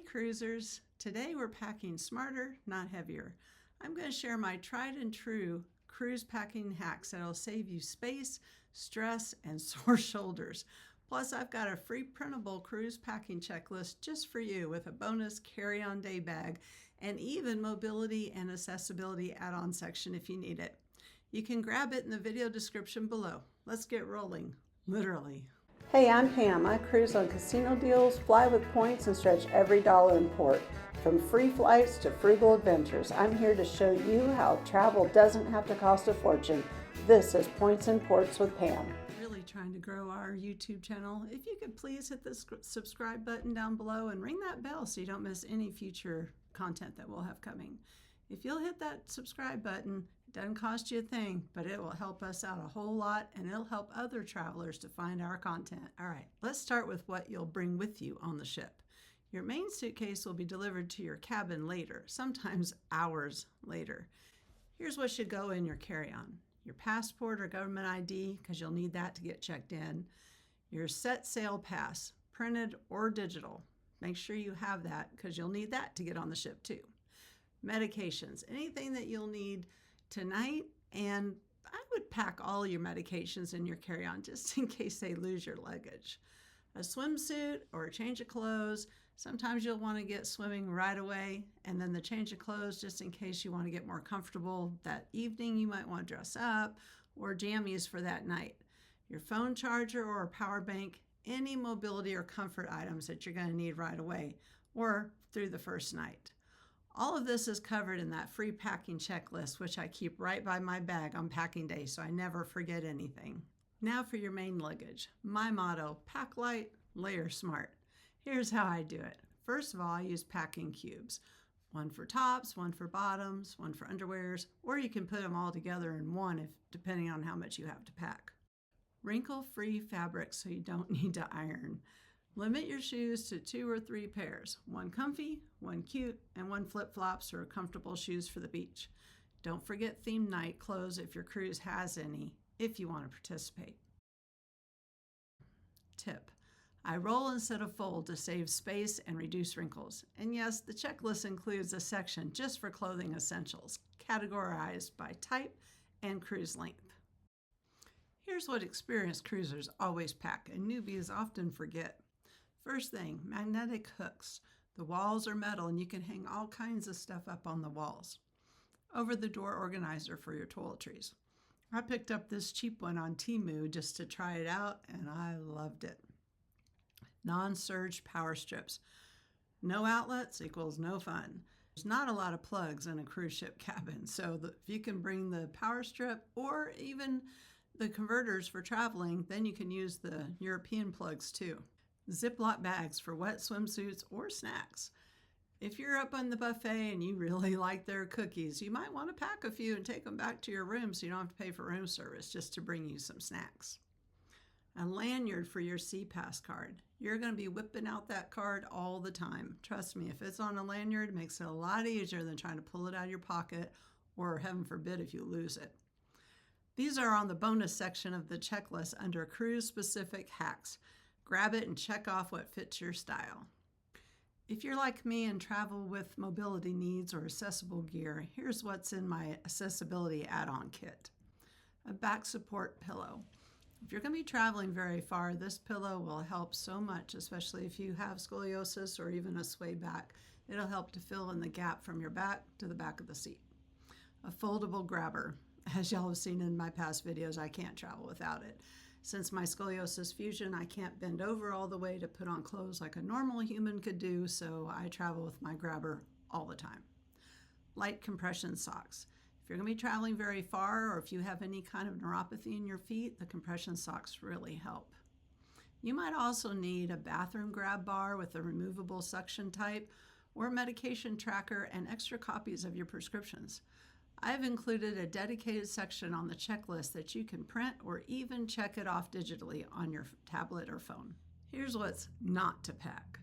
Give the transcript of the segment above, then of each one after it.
cruisers, today we're packing smarter, not heavier. I'm going to share my tried and true cruise packing hacks that'll save you space, stress, and sore shoulders. Plus, I've got a free printable cruise packing checklist just for you with a bonus carry-on day bag and even mobility and accessibility add-on section if you need it. You can grab it in the video description below. Let's get rolling, literally. Hey, I'm Pam. I cruise on casino deals, fly with points, and stretch every dollar in port. From free flights to frugal adventures, I'm here to show you how travel doesn't have to cost a fortune. This is Points and Ports with Pam. Really trying to grow our YouTube channel. If you could please hit the subscribe button down below and ring that bell so you don't miss any future content that we'll have coming. If you'll hit that subscribe button, it doesn't cost you a thing, but it will help us out a whole lot and it'll help other travelers to find our content. All right, let's start with what you'll bring with you on the ship. Your main suitcase will be delivered to your cabin later, sometimes hours later. Here's what should go in your carry-on. Your passport or government ID, because you'll need that to get checked in. Your set sail pass, printed or digital. Make sure you have that because you'll need that to get on the ship too. Medications, anything that you'll need tonight, and I would pack all your medications in your carry-on just in case they lose your luggage. A swimsuit or a change of clothes. Sometimes you'll want to get swimming right away, and then the change of clothes just in case you want to get more comfortable that evening. You might want to dress up, or jammies for that night. Your phone charger or a power bank, any mobility or comfort items that you're going to need right away or through the first night. All of this is covered in that free packing checklist, which I keep right by my bag on packing day so I never forget anything. Now for your main luggage. My motto, pack light, layer smart. Here's how I do it. First of all, I use packing cubes. One for tops, one for bottoms, one for underwears, or you can put them all together in one depending on how much you have to pack. Wrinkle-free fabric so you don't need to iron. Limit your shoes to 2 or 3 pairs, one comfy, one cute, and one flip-flops or comfortable shoes for the beach. Don't forget themed night clothes if your cruise has any, if you want to participate. Tip: I roll instead of fold to save space and reduce wrinkles. And yes, the checklist includes a section just for clothing essentials, categorized by type and cruise length. Here's what experienced cruisers always pack and newbies often forget. First thing, magnetic hooks. The walls are metal and you can hang all kinds of stuff up on the walls. Over-the-door organizer for your toiletries. I picked up this cheap one on Temu just to try it out and I loved it. Non-surge power strips. No outlets equals no fun. There's not a lot of plugs in a cruise ship cabin, so if you can bring the power strip or even the converters for traveling, then you can use the European plugs too. Ziploc bags for wet swimsuits or snacks. If you're up on the buffet and you really like their cookies, you might want to pack a few and take them back to your room so you don't have to pay for room service just to bring you some snacks. A lanyard for your SeaPass card. You're going to be whipping out that card all the time. Trust me, if it's on a lanyard, it makes it a lot easier than trying to pull it out of your pocket or, heaven forbid, if you lose it. These are on the bonus section of the checklist under cruise-specific hacks. Grab it and check off what fits your style. If you're like me and travel with mobility needs or accessible gear, here's what's in my accessibility add-on kit. A back support pillow. If you're going to be traveling very far, this pillow will help so much, especially if you have scoliosis or even a sway back. It'll help to fill in the gap from your back to the back of the seat. A foldable grabber. As y'all have seen in my past videos, I can't travel without it. Since my scoliosis fusion, I can't bend over all the way to put on clothes like a normal human could do, so I travel with my grabber all the time. Light compression socks. If you're going to be traveling very far or if you have any kind of neuropathy in your feet, the compression socks really help. You might also need a bathroom grab bar with a removable suction type or a medication tracker and extra copies of your prescriptions. I've included a dedicated section on the checklist that you can print or even check it off digitally on your tablet or phone. Here's what's not to pack.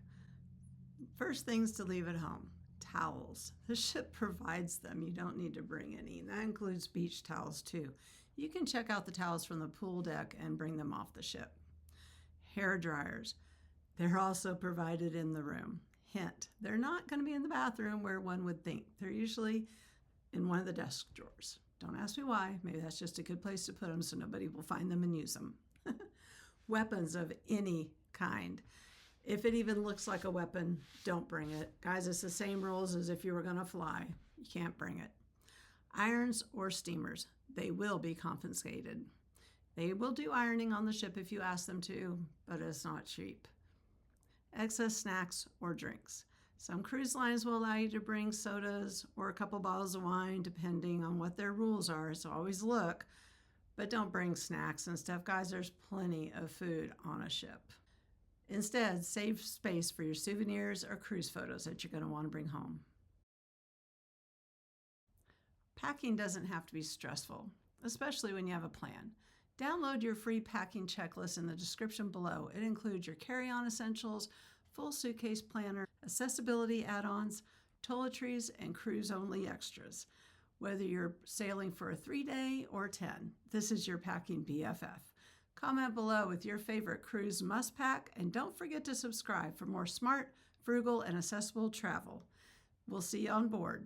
First things to leave at home. Towels. The ship provides them. You don't need to bring any. That includes beach towels too. You can check out the towels from the pool deck and bring them off the ship. Hair dryers. They're also provided in the room. Hint, they're not going to be in the bathroom where one would think. They're usually in one of the desk drawers. Don't ask me why. Maybe that's just a good place to put them so nobody will find them and use them. Weapons of any kind. If it even looks like a weapon, don't bring it. Guys, it's the same rules as if you were going to fly. You can't bring it. Irons or steamers, they will be confiscated. They will do ironing on the ship if you ask them to, but it's not cheap. Excess snacks or drinks. Some cruise lines will allow you to bring sodas or a couple bottles of wine depending on what their rules are, so always look, but don't bring snacks and stuff. Guys, there's plenty of food on a ship. Instead, save space for your souvenirs or cruise photos that you're going to want to bring home. Packing doesn't have to be stressful, especially when you have a plan. Download your free packing checklist in the description below. It includes your carry-on essentials, full suitcase planner, accessibility add-ons, toiletries, and cruise-only extras. Whether you're sailing for a 3-day or 10, this is your packing BFF. Comment below with your favorite cruise must-pack, and don't forget to subscribe for more smart, frugal, and accessible travel. We'll see you on board.